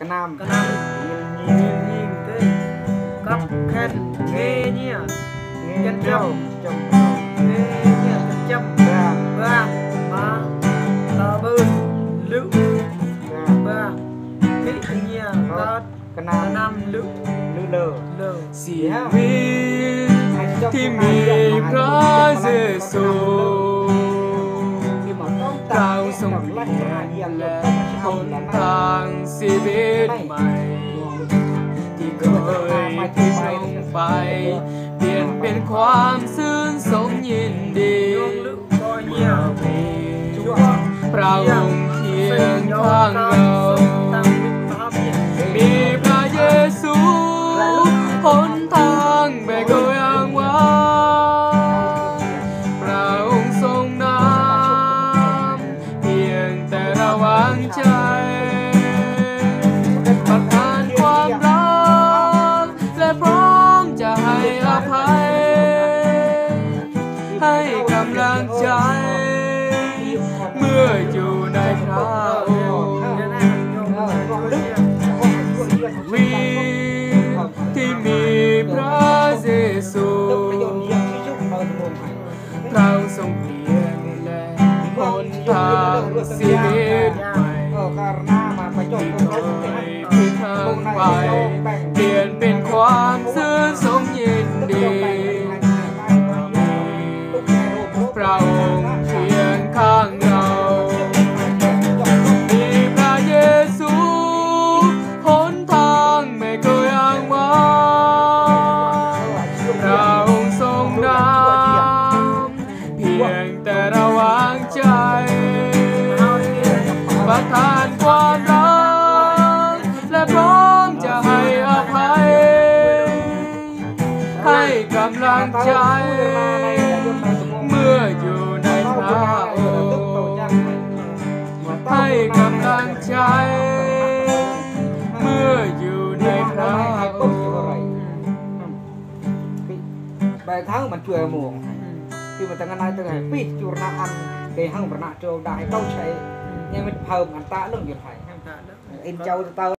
cái nam nhìn cái cặp khen nghe nhỉ chân trâu nghe nhỉ chân châm ba má bơ lựu ba cái nhỉ cái nam lựu lơชีวิตที่มีพระเยซูเราทรงเปลี่ยนและหนทางชีวิตใหม่ที่เคยที่ชงไปเปลี่ยนเป็นความซื่นสมยินดีพระองค์เคียงข้างเรามีพระเยซูหนทางแบกเอาอย่างว่าพระองค์ทรงนำเพียงแต่เราวางใจประทานความรักและพร้อมจะให้อภัยให้กำลังใจเมื่ออยู่ในพระองค์วิที่มีพระเยซูเราทรงเปลี่ยนแปลงหนทางชีวิตใหม่ที่เคยผิดทางไปเปลี่ยนเป็นความซื่นสมยินดีพระองค์เคียงข้างเรามีพระเยซูหนทางไม่เคยอ้างว้างพระองค์ทรงนำเพียงแต่เราวางใจประทานความรักและพร้อมจะให้อภัยให้กำลังใจเมื่ออยู่ในพระองค์ให้กำลังใจเมื่ออยู่ในพระองค์ bài tháng mình chưa muộn khi mà tengah naik tengah pih curnaan để hang pernah coba dah kau cai yang mình phơm anh ta luôn vậy phải em cháu tao